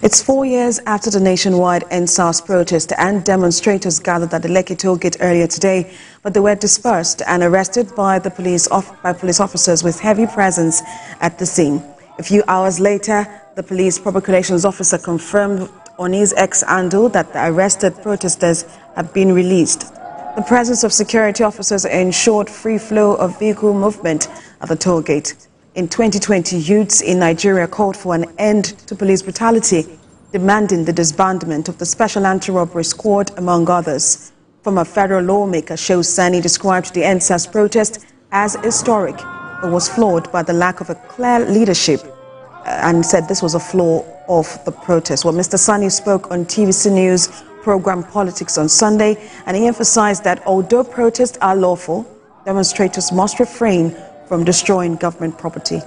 It's 4 years after the nationwide NSAS protest, and demonstrators gathered at the Lekki toll gate earlier today, but they were dispersed and arrested by police officers with heavy presence at the scene. A few hours later, the police public relations officer confirmed on his ex-handle that the arrested protesters have been released. The presence of security officers ensured free flow of vehicle movement at the toll gate. In 2020, youths in Nigeria called for an end to police brutality, demanding the disbandment of the Special Anti-Robbery Squad, among others. Former federal lawmaker Shehu Sani described the NSAS protest as historic, but was flawed by the lack of a clear leadership, and said this was a flaw of the protest. Well, Mr. Sani spoke on TVC News program Politics on Sunday, and he emphasized that although protests are lawful, demonstrators must refrain from destroying government property.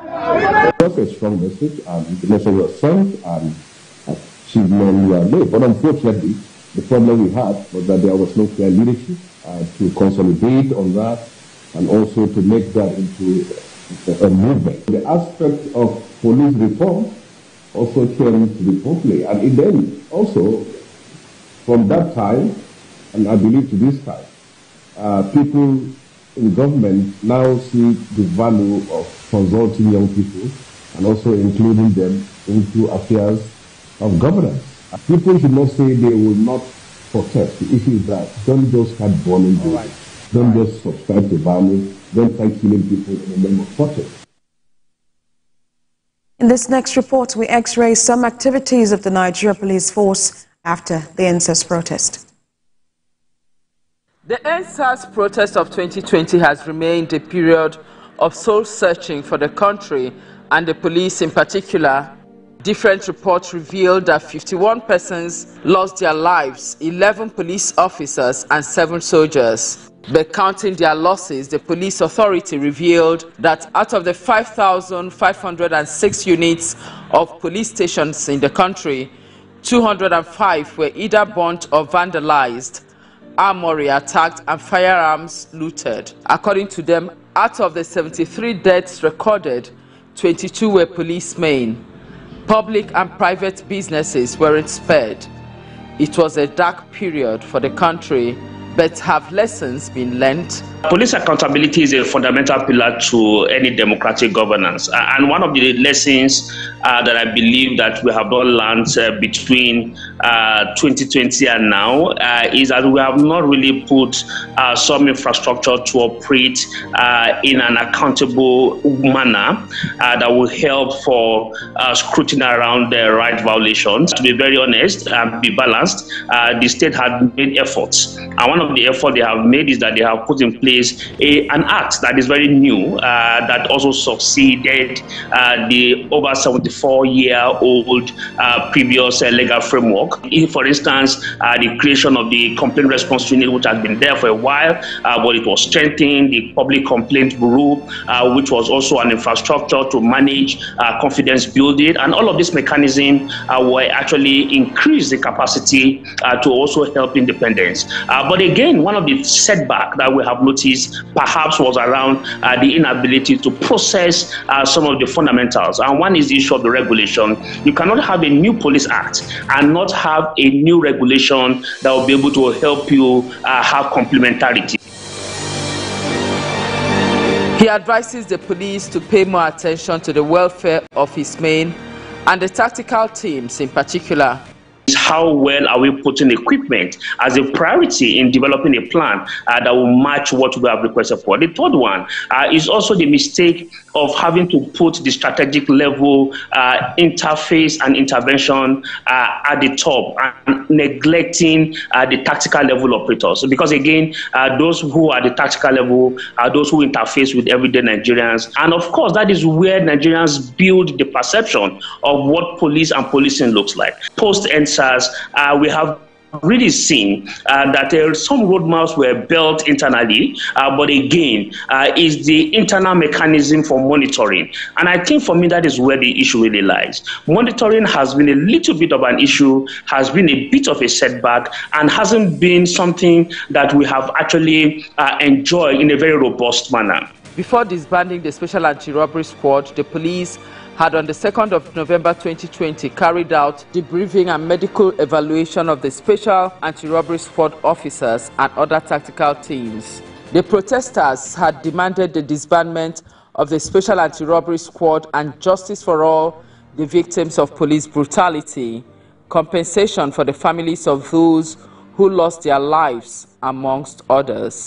A strong message, and international were sent, and achievements were made. But unfortunately, the problem we had was that there was no clear leadership to consolidate on that and also to make that into a movement. The aspect of police reform also came to be properly, and then also from that time, and I believe to this time, people in government now see the value of consulting young people and also including them into affairs of governance. People should not say they will not protest. The issue is that don't just start burning buildings, don't just subscribe to violence, don't start killing people in the name of protest. In this next report, we x-ray some activities of the Nigeria Police Force after the NSAS protest. The NSAS protest of 2020 has remained a period of soul-searching for the country and the police in particular. Different reports revealed that 51 persons lost their lives, 11 police officers and 7 soldiers. But counting their losses, the police authority revealed that out of the 5,506 units of police stations in the country, 205 were either burnt or vandalized, armory attacked and firearms looted. According to them, out of the 73 deaths recorded, 22 were policemen. Public and private businesses weren't spared. It was a dark period for the country, but have lessons been learnt? Police accountability is a fundamental pillar to any democratic governance. And one of the lessons that I believe that we have not learned between 2020 and now is that we have not really put some infrastructure to operate in an accountable manner that will help for scrutiny around the right violations. To be very honest and be balanced, the state had made efforts. And one of the efforts they have made is that they have put in place an act that is very new that also succeeded the over 74-year-old previous legal framework. For instance, the creation of the complaint response unit, which has been there for a while, but it was strengthened, the public complaint bureau, which was also an infrastructure to manage confidence building, and all of these mechanisms were actually increase the capacity to also help independence. But again, one of the setbacks that we have noticed perhaps was around the inability to process some of the fundamentals. And one is the issue of the regulation. You cannot have a new police act and not have a new regulation that will be able to help you have complementarity. He advises the police to pay more attention to the welfare of his men and the tactical teams in particular. How well are we putting equipment as a priority in developing a plan that will match what we have requested for? The third one is also the mistake of having to put the strategic level interface and intervention at the top and neglecting the tactical level operators. Because again, those who are the tactical level are those who interface with everyday Nigerians. And of course, that is where Nigerians build the perception of what police and policing looks like. Post-NSAS, we have really seen that some roadmaps were built internally, but again, is the internal mechanism for monitoring. And I think for me, that is where the issue really lies. Monitoring has been a little bit of an issue, has been a bit of a setback, and hasn't been something that we have actually enjoyed in a very robust manner. Before disbanding the Special Anti-Robbery Squad, the police had on the 2nd of November 2020 carried out debriefing and medical evaluation of the Special Anti-Robbery Squad officers and other tactical teams. The protesters had demanded the disbandment of the Special Anti-Robbery Squad and justice for all the victims of police brutality, compensation for the families of those who lost their lives, amongst others.